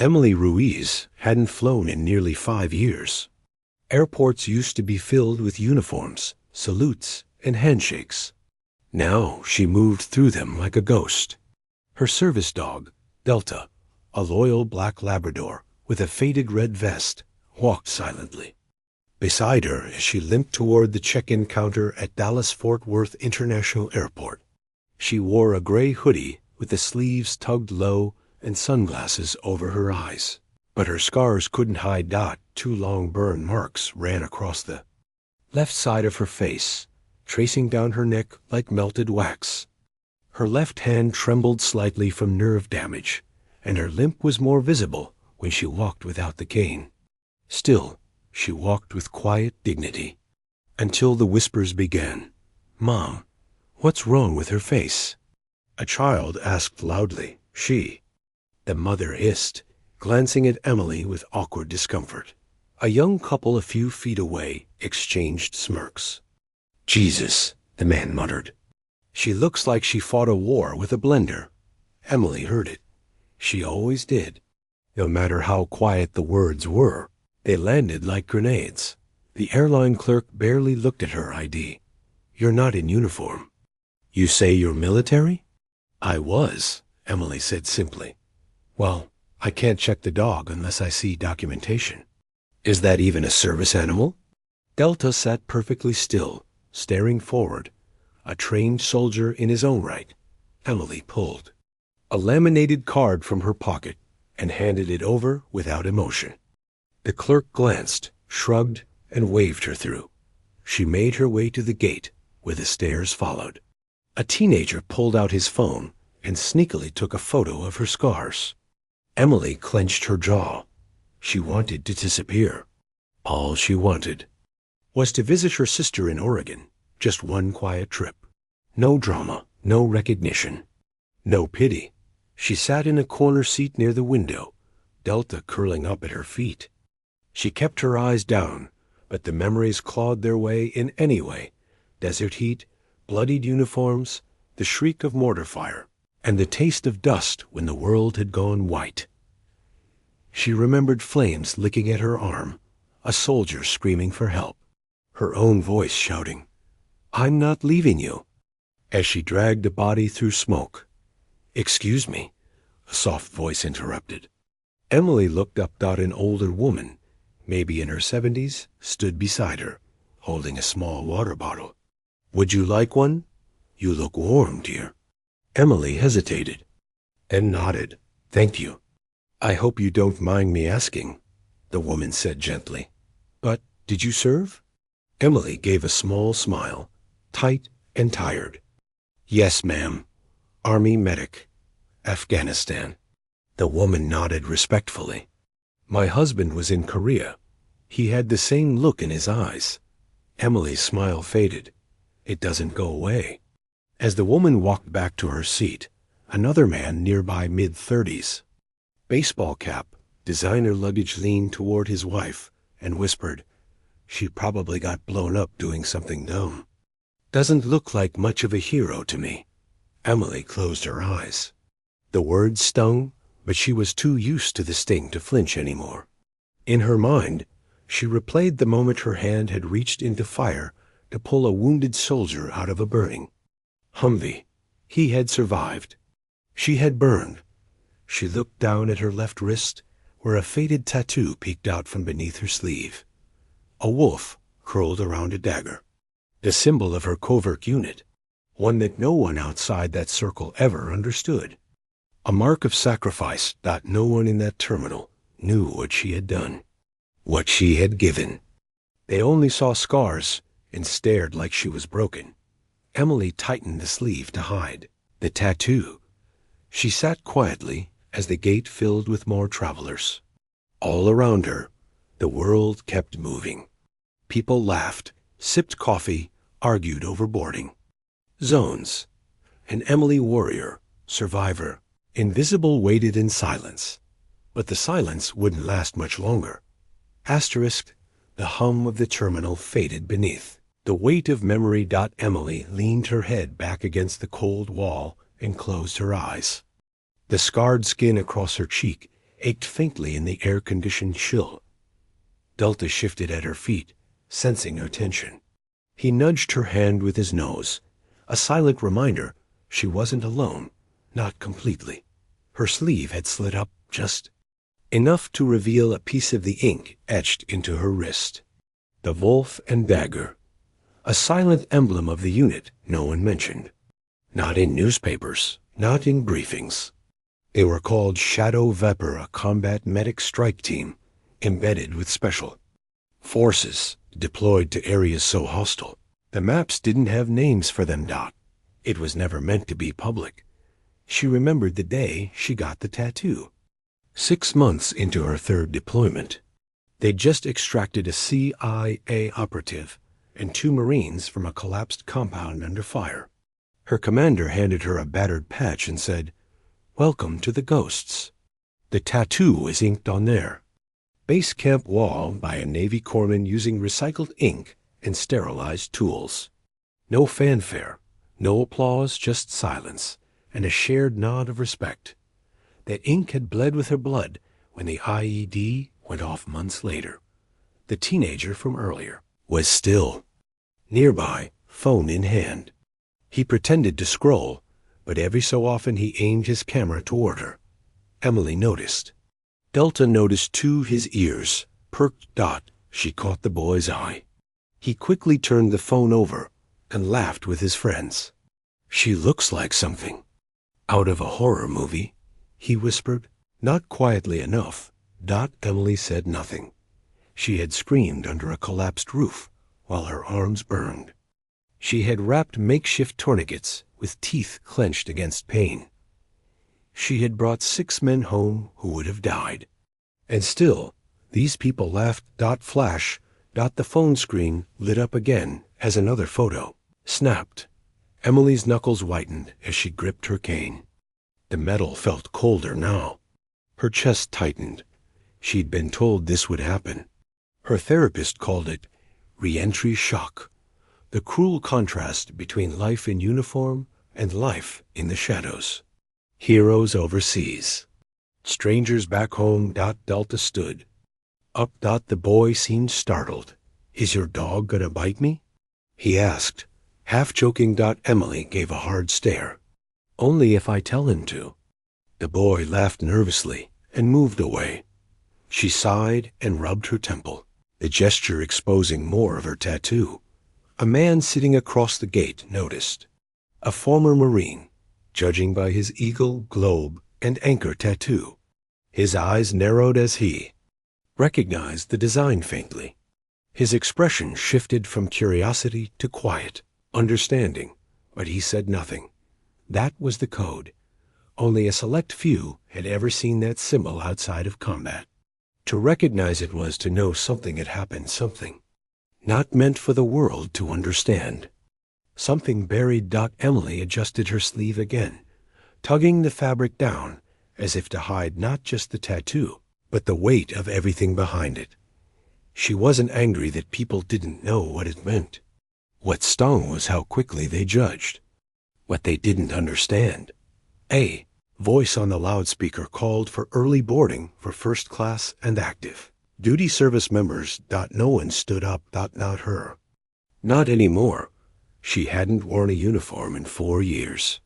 Emily Ruiz hadn't flown in nearly 5 years. Airports used to be filled with uniforms, salutes, and handshakes. Now she moved through them like a ghost. Her service dog, Delta, a loyal black Labrador with a faded red vest, walked silently beside her as she limped toward the check-in counter at Dallas-Fort Worth International Airport. She wore a gray hoodie with the sleeves tugged low and sunglasses over her eyes, but her scars couldn't hide that. 2 long burn marks ran across the left side of her face, tracing down her neck like melted wax. Her left hand trembled slightly from nerve damage, and her limp was more visible when she walked without the cane. Still, she walked with quiet dignity, until the whispers began. "Mom, what's wrong with her face?" a child asked loudly. The mother hissed, glancing at Emily with awkward discomfort. A young couple a few feet away exchanged smirks. "Jesus," the man muttered. "She looks like she fought a war with a blender." Emily heard it. She always did. No matter how quiet the words were, they landed like grenades. The airline clerk barely looked at her ID. "You're not in uniform." "You say you're military?" "I was," Emily said simply. "Well, I can't check the dog unless I see documentation." "Is that even a service animal?" Delta sat perfectly still, staring forward, a trained soldier in his own right. Emily pulled a laminated card from her pocket and handed it over without emotion. The clerk glanced, shrugged, and waved her through. She made her way to the gate, where the stairs followed. A teenager pulled out his phone and sneakily took a photo of her scars. Emily clenched her jaw. She wanted to disappear. All she wanted was to visit her sister in Oregon, just one quiet trip. No drama, no recognition, no pity. She sat in a corner seat near the window, Delta curling up at her feet. She kept her eyes down, but the memories clawed their way in anyway. Desert heat, bloodied uniforms, the shriek of mortar fire, and the taste of dust when the world had gone white. She remembered flames licking at her arm, a soldier screaming for help, her own voice shouting, "I'm not leaving you," as she dragged a body through smoke. "Excuse me," a soft voice interrupted. Emily looked up. An older woman, maybe in her 70s, stood beside her, holding a small water bottle. "Would you like one? You look warm, dear." Emily hesitated, and nodded. "Thank you." "I hope you don't mind me asking," the woman said gently. "But did you serve?" Emily gave a small smile, tight and tired. "Yes, ma'am. Army medic. Afghanistan." The woman nodded respectfully. "My husband was in Korea." He had the same look in his eyes. Emily's smile faded. It doesn't go away. As the woman walked back to her seat, another man nearby, mid-30s, baseball cap, designer luggage, leaned toward his wife and whispered, "She probably got blown up doing something dumb. Doesn't look like much of a hero to me." Emily closed her eyes. The words stung, but she was too used to the sting to flinch anymore. In her mind, she replayed the moment her hand had reached into fire to pull a wounded soldier out of a burning Humvee. He had survived. She had burned. She looked down at her left wrist, where a faded tattoo peeked out from beneath her sleeve. A wolf curled around a dagger, the symbol of her covert unit, one that no one outside that circle ever understood. A mark of sacrifice that no one in that terminal knew what she had done, what she had given. They only saw scars and stared like she was broken. Emily tightened the sleeve to hide the tattoo. She sat quietly as the gate filled with more travelers. All around her, the world kept moving. People laughed, sipped coffee, argued over boarding. Zones. An Emily warrior, survivor, invisible, waited in silence. But the silence wouldn't last much longer. Asterisk, the hum of the terminal faded beneath. The weight of memory. Emily leaned her head back against the cold wall and closed her eyes. The scarred skin across her cheek ached faintly in the air-conditioned chill. Delta shifted at her feet, sensing her tension. He nudged her hand with his nose, a silent reminder she wasn't alone, not completely. Her sleeve had slid up just enough to reveal a piece of the ink etched into her wrist. The wolf and dagger, a silent emblem of the unit no one mentioned. Not in newspapers, not in briefings. They were called Shadow Vapor, a combat medic strike team, embedded with special forces deployed to areas so hostile. The maps didn't have names for them. It was never meant to be public. She remembered the day she got the tattoo. 6 months into her third deployment. They'd just extracted a CIA operative and 2 Marines from a collapsed compound under fire. Her commander handed her a battered patch and said, "Welcome to the Ghosts." The tattoo was inked on there. Base camp wall by a Navy corpsman using recycled ink and sterilized tools. No fanfare, no applause, just silence, and a shared nod of respect. That ink had bled with her blood when the IED went off months later. The teenager from earlier was still nearby, phone in hand. He pretended to scroll, but every so often he aimed his camera toward her. Emily noticed. Delta noticed too. His ears perked. She caught the boy's eye. He quickly turned the phone over and laughed with his friends. "She looks like something out of a horror movie," he whispered. Not quietly enough. Emily said nothing. She had screamed under a collapsed roof while her arms burned. She had wrapped makeshift tourniquets with teeth clenched against pain. She had brought 6 men home who would have died. And still, these people laughed. Flash. The phone screen lit up again as another photo snapped. Emily's knuckles whitened as she gripped her cane. The metal felt colder now. Her chest tightened. She'd been told this would happen. Her therapist called it re-entry shock, the cruel contrast between life in uniform and life in the shadows. Heroes overseas, strangers back home. Delta stood up. The boy seemed startled. "Is your dog gonna bite me?" he asked, half joking. Emily gave a hard stare. "Only if I tell him to." The boy laughed nervously and moved away. She sighed and rubbed her temple, the gesture exposing more of her tattoo. A man sitting across the gate noticed. A former Marine, judging by his eagle, globe, and anchor tattoo. His eyes narrowed as he recognized the design faintly. His expression shifted from curiosity to quiet, understanding, but he said nothing. That was the code. Only a select few had ever seen that symbol outside of combat. To recognize it was to know something had happened, something not meant for the world to understand. Something buried. Emily adjusted her sleeve again, tugging the fabric down as if to hide not just the tattoo, but the weight of everything behind it. She wasn't angry that people didn't know what it meant. What stung was how quickly they judged. What they didn't understand. A voice on the loudspeaker called for early boarding for first class and active duty service members. No one stood up. Not her. Not anymore. She hadn't worn a uniform in 4 years.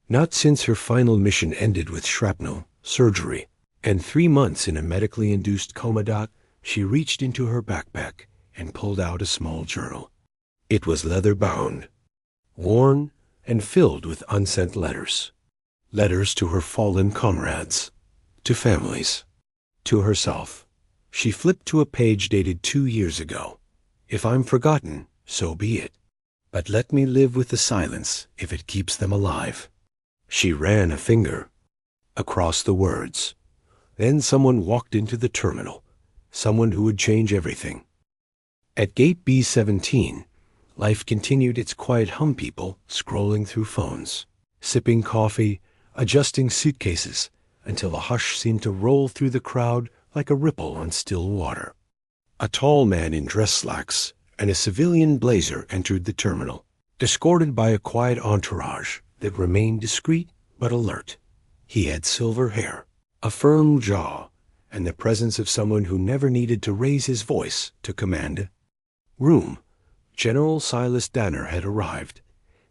Not since her final mission ended with shrapnel, surgery, and 3 months in a medically induced coma. She reached into her backpack and pulled out a small journal. It was leather-bound, worn, and filled with unsent letters. Letters to her fallen comrades, to families, to herself. She flipped to a page dated 2 years ago. "If I'm forgotten, so be it. But let me live with the silence if it keeps them alive." She ran a finger across the words. Then someone walked into the terminal, someone who would change everything. At gate B-17, life continued its quiet hum. People scrolling through phones, sipping coffee, adjusting suitcases, until a hush seemed to roll through the crowd like a ripple on still water. A tall man in dress slacks and a civilian blazer entered the terminal, escorted by a quiet entourage that remained discreet but alert. He had silver hair, a firm jaw, and the presence of someone who never needed to raise his voice to command. Room. General Silas Danner had arrived.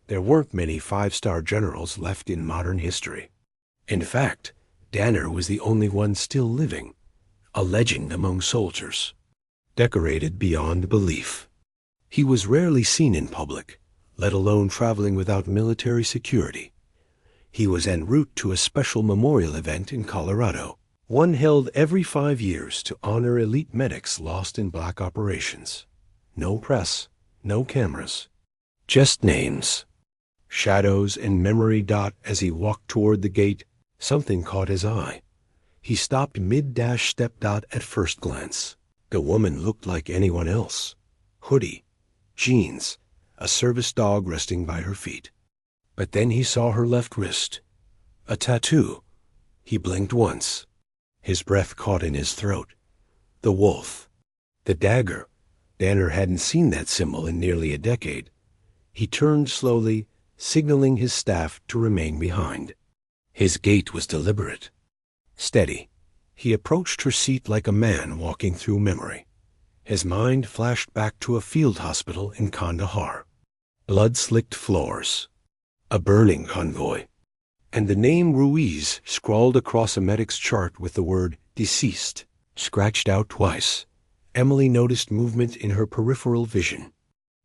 There weren't many five-star generals left in modern history. In fact, Danner was the only one still living, a legend among soldiers, decorated beyond belief. He was rarely seen in public, let alone traveling without military security. He was en route to a special memorial event in Colorado, one held every 5 years to honor elite medics lost in black operations. No press, no cameras, just names, shadows, and memory. As he walked toward the gate, something caught his eye. He stopped mid-step. At first glance, the woman looked like anyone else. Hoodie, jeans, a service dog resting by her feet. But then he saw her left wrist, a tattoo. He blinked once. His breath caught in his throat. The wolf, the dagger. Danner hadn't seen that symbol in nearly a decade. He turned slowly, signaling his staff to remain behind. His gait was deliberate, steady. He approached her seat like a man walking through memory. His mind flashed back to a field hospital in Kandahar. Blood-slicked floors, a burning convoy, and the name Ruiz scrawled across a medic's chart with the word deceased, scratched out twice. Emily noticed movement in her peripheral vision.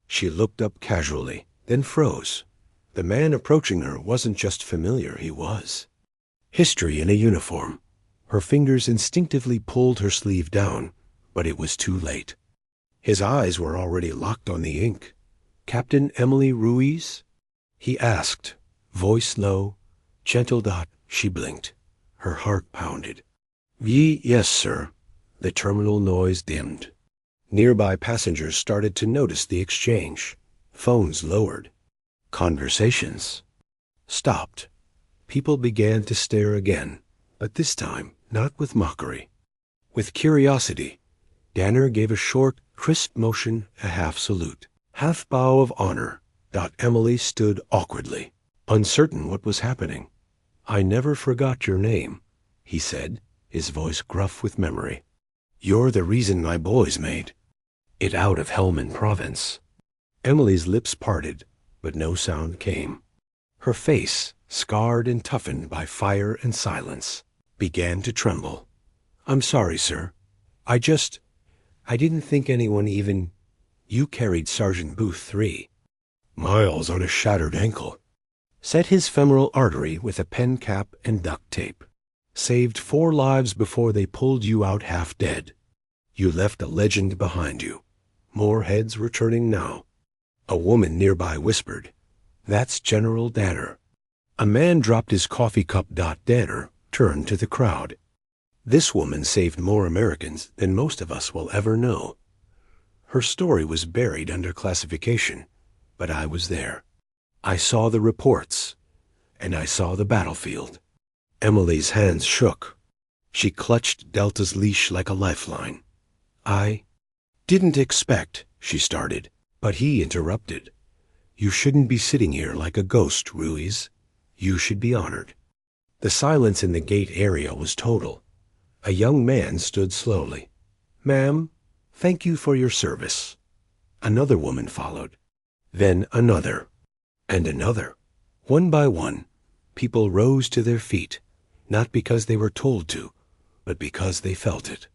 She looked up casually, then froze. The man approaching her wasn't just familiar, he was history in a uniform. Her fingers instinctively pulled her sleeve down, but it was too late. His eyes were already locked on the ink. "Captain Emily Ruiz?" he asked, voice low, gentle. She blinked. Her heart pounded. Yes, sir." The terminal noise dimmed. Nearby passengers started to notice the exchange. Phones lowered. Conversations stopped. People began to stare again, but this time not with mockery. With curiosity. Danner gave a short, crisp motion, a half salute. Half bow of honor. Emily stood awkwardly, uncertain what was happening. "I never forgot your name," he said, his voice gruff with memory. "You're the reason my boys made it out of Helmand Province." Emily's lips parted, but no sound came. Her face, scarred and toughened by fire and silence, began to tremble. "I'm sorry, sir. I didn't think anyone even. You carried Sergeant Booth 3 miles on a shattered ankle. Set his femoral artery with a pen cap and duct tape. Saved 4 lives before they pulled you out half dead. You left a legend behind you. More heads were turning now." A woman nearby whispered, "That's General Danner." A man dropped his coffee cup. Danner turned to the crowd. "This woman saved more Americans than most of us will ever know. Her story was buried under classification, but I was there. I saw the reports, and I saw the battlefield." Emily's hands shook. She clutched Delta's leash like a lifeline. "I didn't expect," she started, but he interrupted. "You shouldn't be sitting here like a ghost, Ruiz. You should be honored." The silence in the gate area was total. A young man stood slowly. "Ma'am, thank you for your service." Another woman followed. Then another. And another. One by one, people rose to their feet, not because they were told to, but because they felt it.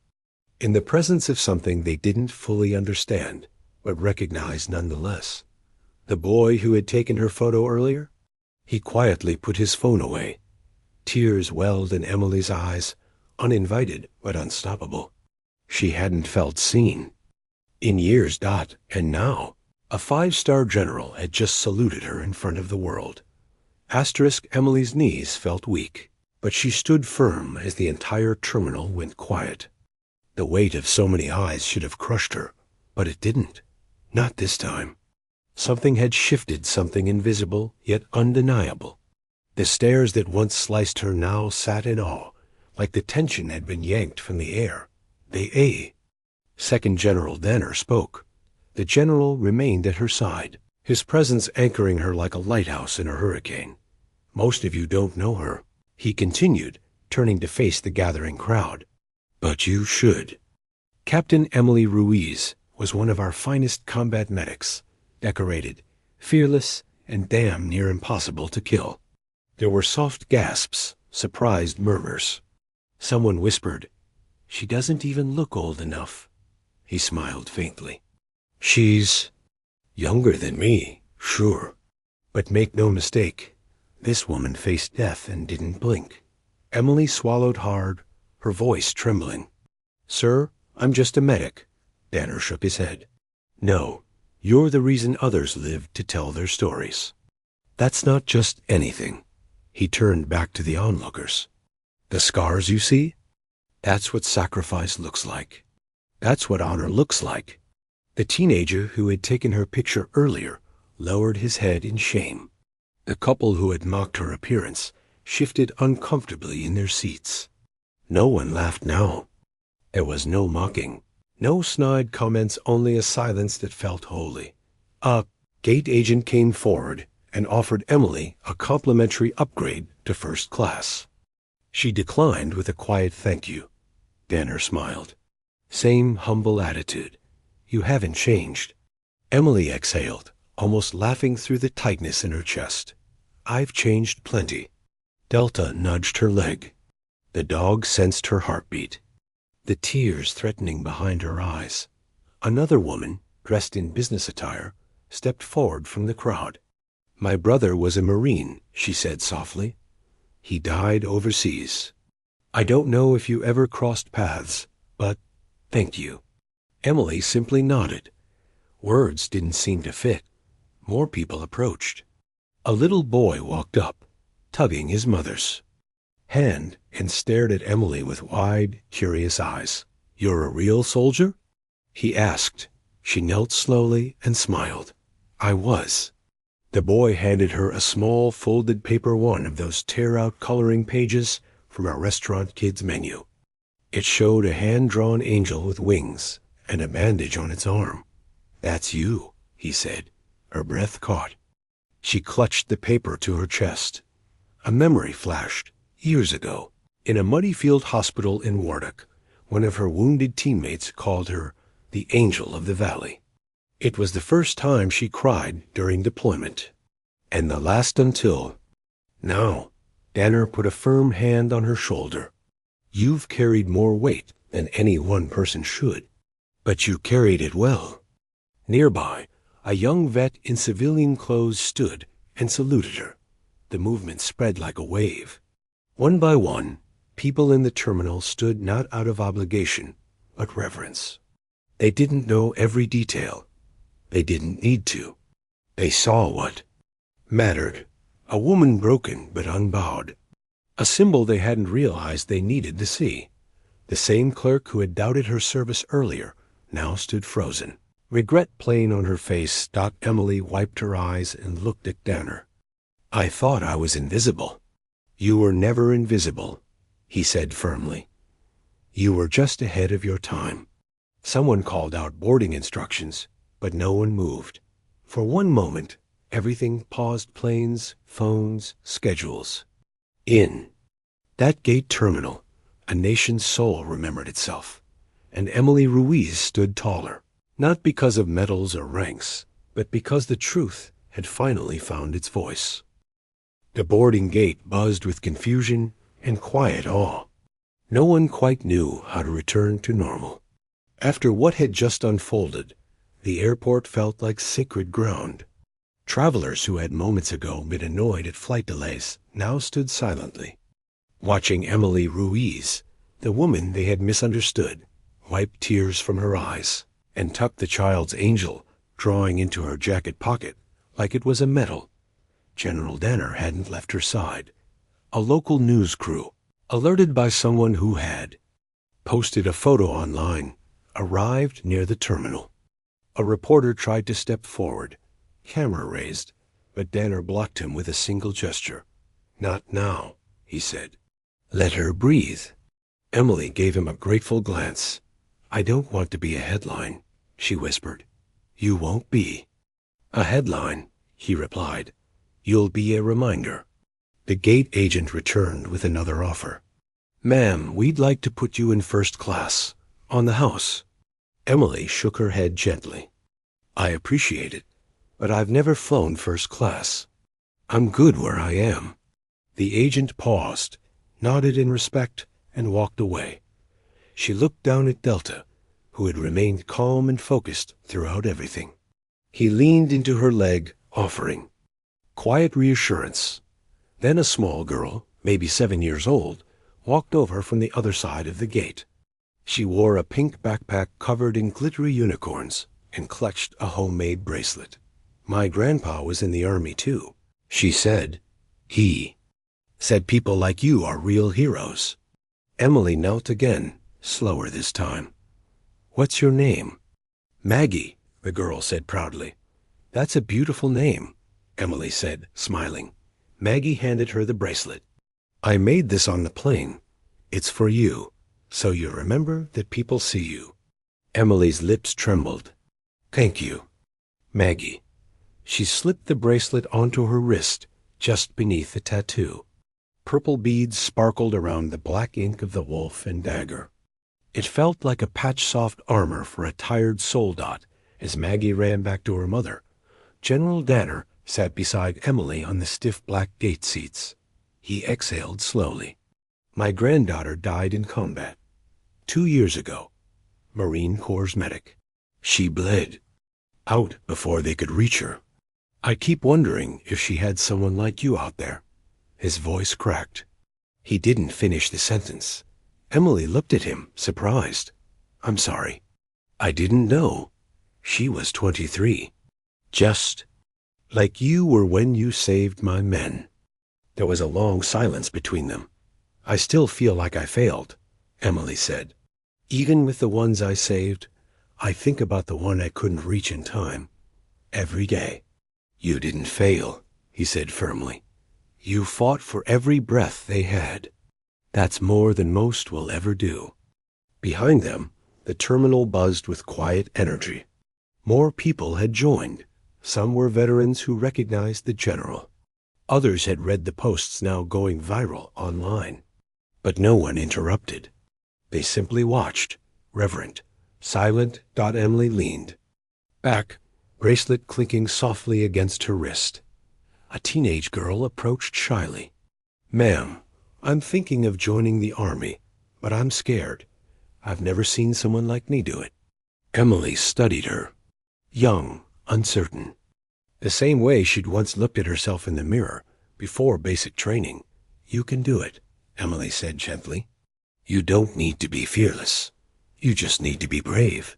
In the presence of something they didn't fully understand, but recognized nonetheless. The boy who had taken her photo earlier? He quietly put his phone away. Tears welled in Emily's eyes, uninvited but unstoppable. She hadn't felt seen in years. And now, a 5-star general had just saluted her in front of the world. Emily's knees felt weak, but she stood firm as the entire terminal went quiet. The weight of so many eyes should have crushed her, but it didn't. Not this time. Something had shifted, something invisible yet undeniable. The stares that once sliced her now sat in awe, like the tension had been yanked from the air. Second General Danner spoke. The general remained at her side, his presence anchoring her like a lighthouse in a hurricane. "Most of you don't know her," he continued, turning to face the gathering crowd. But you should. Captain Emily Ruiz was one of our finest combat medics, decorated, fearless, and damn near impossible to kill. There were soft gasps, surprised murmurs. Someone whispered, "She doesn't even look old enough." He smiled faintly. "She's younger than me, sure. But make no mistake, this woman faced death and didn't blink." Emily swallowed hard, her voice trembling. "Sir, I'm just a medic." Danner shook his head. "No, you're the reason others lived to tell their stories. That's not just anything." He turned back to the onlookers. "The scars you see? That's what sacrifice looks like. That's what honor looks like." The teenager who had taken her picture earlier lowered his head in shame. The couple who had mocked her appearance shifted uncomfortably in their seats. No one laughed now. There was no mocking, no snide comments, only a silence that felt holy. A gate agent came forward and offered Emily a complimentary upgrade to first class. She declined with a quiet thank you. Danner smiled. "Same humble attitude. You haven't changed." Emily exhaled, almost laughing through the tightness in her chest. "I've changed plenty." Delta nudged her leg. The dog sensed her heartbeat, the tears threatening behind her eyes. Another woman, dressed in business attire, stepped forward from the crowd. "My brother was a Marine," she said softly. "He died overseas. I don't know if you ever crossed paths, but thank you." Emily simply nodded. Words didn't seem to fit. More people approached. A little boy walked up, tugging his mother's hand, and stared at Emily with wide, curious eyes. "You're a real soldier?" he asked. She knelt slowly and smiled. "I was." The boy handed her a small folded paper one of those tear-out coloring pages from a restaurant kid's menu. It showed a hand-drawn angel with wings and a bandage on its arm. "That's you," he said. Her breath caught. She clutched the paper to her chest. A memory flashed. Years ago, in a muddy field hospital in Wardock, one of her wounded teammates called her the Angel of the Valley. It was the first time she cried during deployment, and the last until now. Danner put a firm hand on her shoulder. "You've carried more weight than any one person should, but you carried it well." Nearby, a young vet in civilian clothes stood and saluted her. The movement spread like a wave. One by one, people in the terminal stood not out of obligation, but reverence. They didn't know every detail. They didn't need to. They saw what mattered. A woman broken but unbowed. A symbol they hadn't realized they needed to see. The same clerk who had doubted her service earlier now stood frozen. Regret plain on her face. Emily wiped her eyes and looked at Danner. "I thought I was invisible." "You were never invisible," he said firmly. "You were just ahead of your time." Someone called out boarding instructions, but no one moved. For one moment, everything paused: planes, phones, schedules. In that gate terminal, a nation's soul remembered itself, and Emily Ruiz stood taller, not because of medals or ranks, but because the truth had finally found its voice. The boarding gate buzzed with confusion and quiet awe. No one quite knew how to return to normal. After what had just unfolded, the airport felt like sacred ground. Travelers who had moments ago been annoyed at flight delays now stood silently, watching Emily Ruiz, the woman they had misunderstood, wipe tears from her eyes and tuck the child's angel drawing into her jacket pocket like it was a medal. General Danner hadn't left her side. A local news crew, alerted by someone who had posted a photo online, arrived near the terminal. A reporter tried to step forward, camera raised, but Danner blocked him with a single gesture. "Not now," he said. "Let her breathe." Emily gave him a grateful glance. "I don't want to be a headline," she whispered. "You won't be." "A headline," he replied. "You'll be a reminder." The gate agent returned with another offer. Ma'am, we'd like to put you in first class, on the house. Emily shook her head gently. I appreciate it, but I've never flown first class. I'm good where I am. The agent paused, nodded in respect, and walked away. She looked down at Delta, who had remained calm and focused throughout everything. He leaned into her leg, offering quiet reassurance. Then a small girl, maybe 7 years old, walked over from the other side of the gate. She wore a pink backpack covered in glittery unicorns and clutched a homemade bracelet. My grandpa was in the army too, she said. He said people like you are real heroes. Emily knelt again, slower this time. What's your name? Maggie, the girl said proudly. That's a beautiful name, Emily said, smiling. Maggie handed her the bracelet. I made this on the plane. It's for you, so you remember that people see you. Emily's lips trembled. Thank you, Maggie. She slipped the bracelet onto her wrist, just beneath the tattoo. Purple beads sparkled around the black ink of the wolf and dagger. It felt like a patch-soft armor for a tired soldat as Maggie ran back to her mother. General Danner sat beside Emily on the stiff black gate seats. He exhaled slowly. My granddaughter died in combat 2 years ago. Marine Corps medic. She bled out before they could reach her. I keep wondering if she had someone like you out there. His voice cracked. He didn't finish the sentence. Emily looked at him, surprised. I'm sorry. I didn't know. She was 23. Just like you were when you saved my men. There was a long silence between them. I still feel like I failed, Emily said. Even with the ones I saved, I think about the one I couldn't reach in time. Every day. You didn't fail, he said firmly. You fought for every breath they had. That's more than most will ever do. Behind them, the terminal buzzed with quiet energy. More people had joined. Some were veterans who recognized the general. Others had read the posts now going viral online. But no one interrupted. They simply watched, reverent, silent. Emily leaned back, bracelet clinking softly against her wrist. A teenage girl approached shyly. Ma'am, I'm thinking of joining the army, but I'm scared. I've never seen someone like me do it. Emily studied her. Young, uncertain. The same way she'd once looked at herself in the mirror before basic training. You can do it, Emily said gently. You don't need to be fearless. You just need to be brave.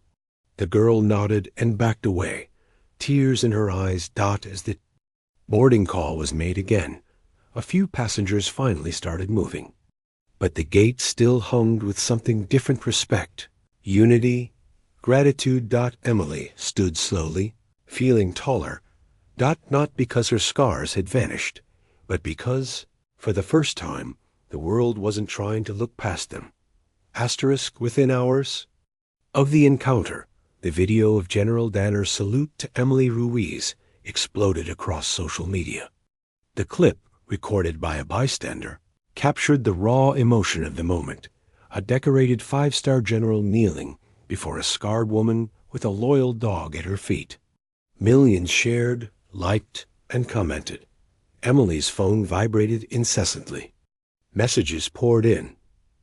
The girl nodded and backed away, tears in her eyes. As the boarding call was made again, a few passengers finally started moving. But the gate still hung with something different: respect, unity, gratitude. Emily stood slowly, feeling taller. Not because her scars had vanished, but because, for the first time, the world wasn't trying to look past them. Within hours of the encounter, the video of General Danner's salute to Emily Ruiz exploded across social media. The clip, recorded by a bystander, captured the raw emotion of the moment, a decorated 5-star general kneeling before a scarred woman with a loyal dog at her feet. Millions shared, liked, and commented. Emily's phone vibrated incessantly. Messages poured in,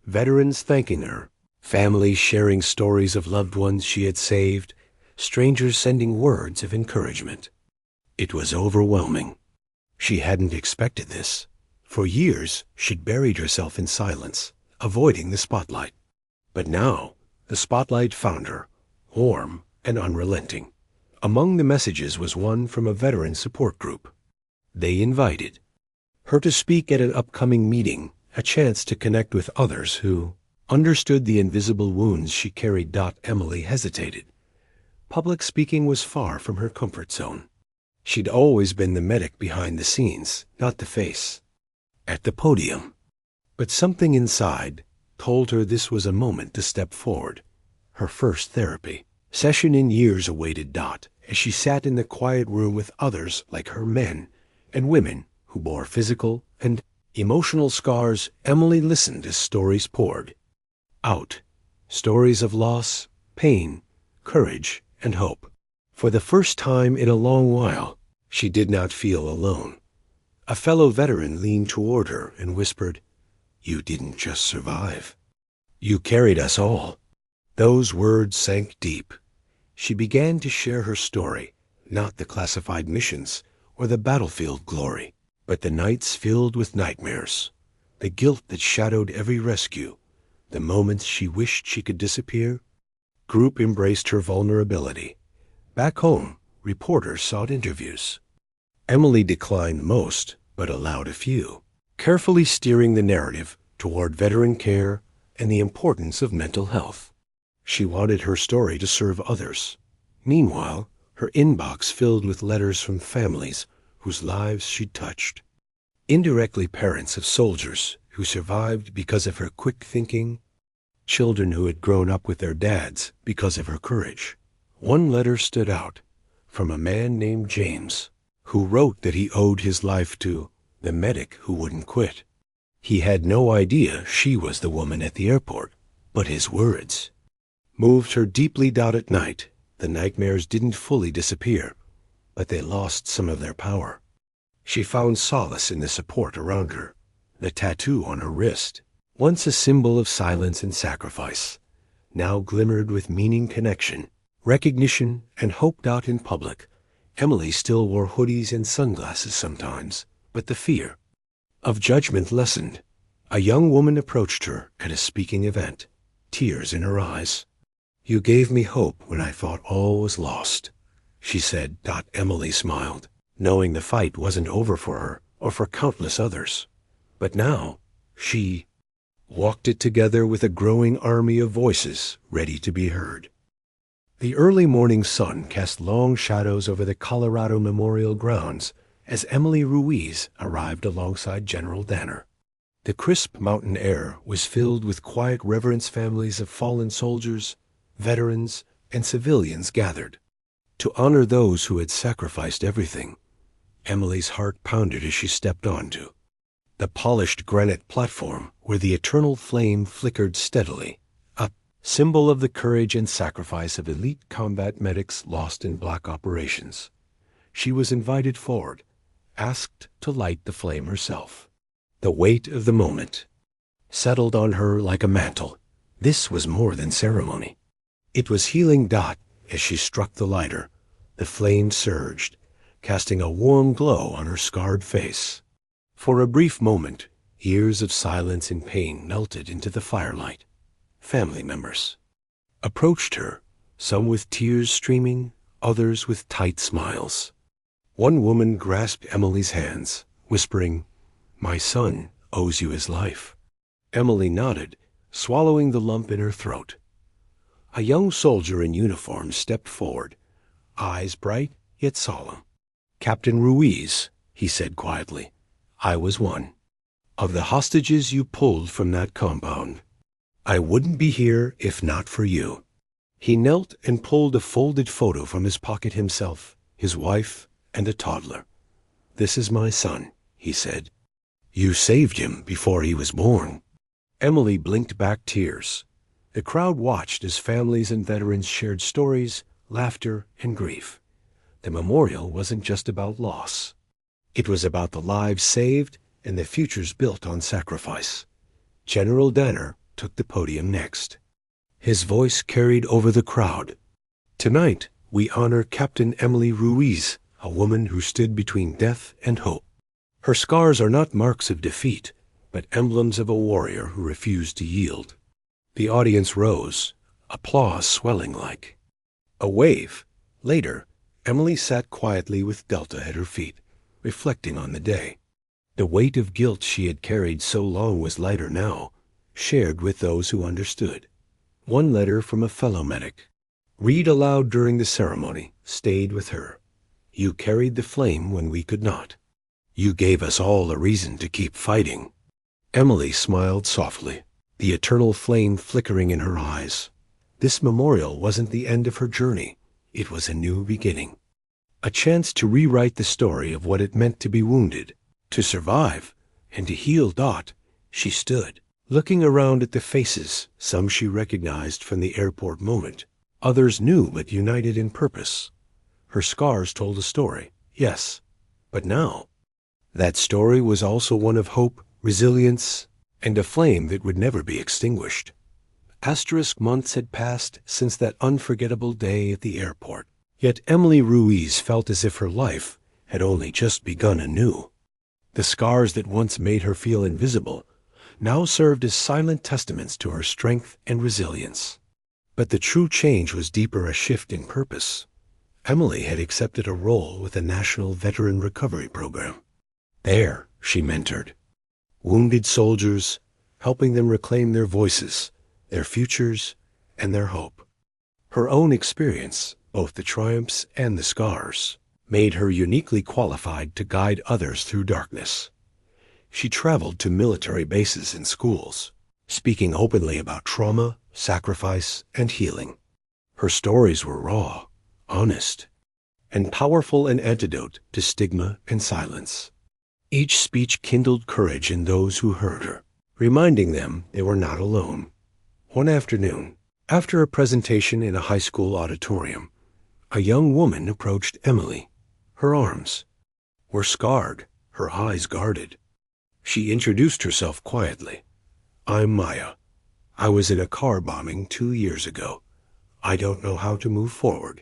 veterans thanking her, families sharing stories of loved ones she had saved, strangers sending words of encouragement. It was overwhelming. She hadn't expected this. For years, she'd buried herself in silence, avoiding the spotlight. But now, the spotlight found her, warm and unrelenting. Among the messages was one from a veteran support group. They invited her to speak at an upcoming meeting, a chance to connect with others who understood the invisible wounds she carried. Emily hesitated. Public speaking was far from her comfort zone. She'd always been the medic behind the scenes, not the face at the podium. But something inside told her this was a moment to step forward. Her first therapy session in years awaited. As she sat in the quiet room with others like her, men and women who bore physical and Emotional scars, Emily listened as stories poured out. Stories of loss, pain, courage, and hope. For the first time in a long while, she did not feel alone. A fellow veteran leaned toward her and whispered, "You didn't just survive. You carried us all." Those words sank deep. She began to share her story, not the classified missions or the battlefield glory, but the nights filled with nightmares, the guilt that shadowed every rescue, the moments she wished she could disappear. Group embraced her vulnerability. Back home, reporters sought interviews. Emily declined most, but allowed a few, carefully steering the narrative toward veteran care and the importance of mental health. She wanted her story to serve others. Meanwhile, her inbox filled with letters from families whose lives she'd touched. Indirectly parents of soldiers who survived because of her quick thinking, children who had grown up with their dads because of her courage. One letter stood out, from a man named James, who wrote that he owed his life to the medic who wouldn't quit. He had no idea she was the woman at the airport, but his words moved her deeply. At night, the nightmares didn't fully disappear, but they lost some of their power. She found solace in the support around her. The tattoo on her wrist, once a symbol of silence and sacrifice, now glimmered with meaning, connection, recognition, and hope. In public, Emily still wore hoodies and sunglasses sometimes, but the fear of judgment lessened. A young woman approached her at a speaking event, tears in her eyes. "You gave me hope when I thought all was lost," she said. Emily smiled, knowing the fight wasn't over for her or for countless others. But now, she walked it together with a growing army of voices ready to be heard. The early morning sun cast long shadows over the Colorado Memorial grounds as Emily Ruiz arrived alongside General Danner. The crisp mountain air was filled with quiet reverence. Families of fallen soldiers, veterans, and civilians gathered to honor those who had sacrificed everything. Emily's heart pounded as she stepped onto the polished granite platform where the eternal flame flickered steadily, a symbol of the courage and sacrifice of elite combat medics lost in black operations. She was invited forward, asked to light the flame herself. The weight of the moment settled on her like a mantle. This was more than ceremony. It was healing. As she struck the lighter, the flame surged, casting a warm glow on her scarred face. For a brief moment, years of silence and pain melted into the firelight. Family members approached her, some with tears streaming, others with tight smiles. One woman grasped Emily's hands, whispering, "My son owes you his life." Emily nodded, swallowing the lump in her throat. A young soldier in uniform stepped forward, eyes bright yet solemn. "Captain Ruiz," he said quietly, "I was one of the hostages you pulled from that compound. I wouldn't be here if not for you." He knelt and pulled a folded photo from his pocket. Himself, his wife, and a toddler. "This is my son," he said. "You saved him before he was born." Emily blinked back tears. The crowd watched as families and veterans shared stories, laughter, and grief. The memorial wasn't just about loss. It was about the lives saved and the futures built on sacrifice. General Danner took the podium next. His voice carried over the crowd. "Tonight, we honor Captain Emily Ruiz, a woman who stood between death and hope. Her scars are not marks of defeat, but emblems of a warrior who refused to yield." The audience rose, applause swelling like a wave. Later, Emily sat quietly with Delta at her feet, reflecting on the day. The weight of guilt she had carried so long was lighter now, shared with those who understood. One letter from a fellow medic, read aloud during the ceremony, stayed with her. "You carried the flame when we could not. You gave us all a reason to keep fighting." Emily smiled softly, the eternal flame flickering in her eyes. This memorial wasn't the end of her journey. It was a new beginning. A chance to rewrite the story of what it meant to be wounded, to survive, And to heal Dot, she stood, looking around at the faces, some she recognized from the airport moment, others new but united in purpose. Her scars told a story, yes, but now, that story was also one of hope, resilience, and a flame that would never be extinguished. Asterisk months had passed since that unforgettable day at the airport, yet Emily Ruiz felt as if her life had only just begun anew. The scars that once made her feel invisible now served as silent testaments to her strength and resilience. But the true change was deeper, a shift in purpose. Emily had accepted a role with the National Veteran Recovery Program. There, she mentored wounded soldiers, helping them reclaim their voices, their futures, and their hope. Her own experience, both the triumphs and the scars, made her uniquely qualified to guide others through darkness. She traveled to military bases and schools, speaking openly about trauma, sacrifice, and healing. Her stories were raw, honest, and powerful, an antidote to stigma and silence. Each speech kindled courage in those who heard her, reminding them they were not alone. One afternoon, after a presentation in a high school auditorium, a young woman approached Emily. Her arms were scarred, her eyes guarded. She introduced herself quietly. "I'm Maya. I was in a car bombing 2 years ago. I don't know how to move forward."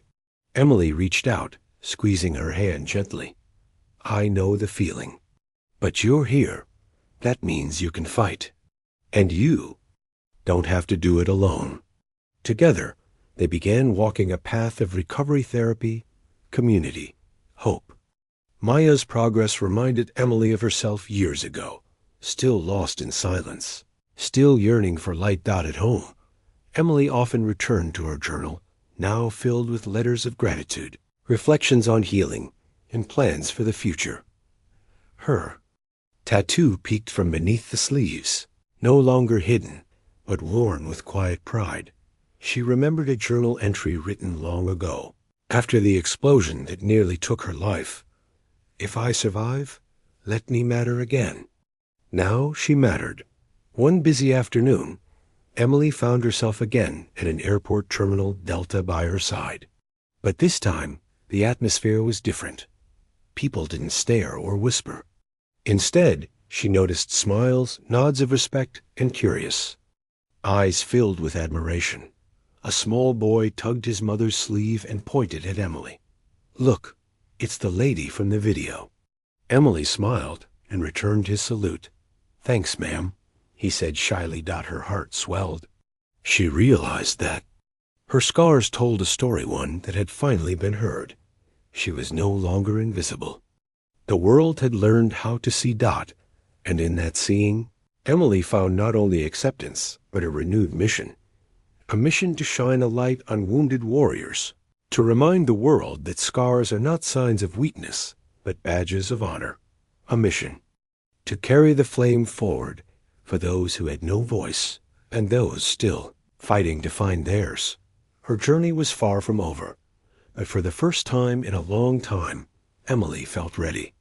Emily reached out, squeezing her hand gently. "I know the feeling. But you're here. That means you can fight. And you don't have to do it alone." Together, they began walking a path of recovery therapy, community, hope. Maya's progress reminded Emily of herself years ago, still lost in silence, still yearning for light. At home, Emily often returned to her journal, now filled with letters of gratitude, reflections on healing, and plans for the future. Her tattoo peeked from beneath the sleeves, no longer hidden, but worn with quiet pride. She remembered a journal entry written long ago, after the explosion that nearly took her life. "If I survive, let me matter again." Now she mattered. One busy afternoon, Emily found herself again at an airport terminal, Delta by her side. But this time, the atmosphere was different. People didn't stare or whisper. Instead, she noticed smiles, nods of respect, and curious eyes filled with admiration. A small boy tugged his mother's sleeve and pointed at Emily. "Look, it's the lady from the video." Emily smiled and returned his salute. "Thanks, ma'am," he said shyly. Her heart swelled. She realized that her scars told a story, one that had finally been heard. She was no longer invisible. The world had learned how to see Dot, and in that seeing, Emily found not only acceptance, but a renewed mission. A mission to shine a light on wounded warriors, to remind the world that scars are not signs of weakness, but badges of honor. A mission to carry the flame forward for those who had no voice, and those still fighting to find theirs. Her journey was far from over, but for the first time in a long time, Emily felt ready.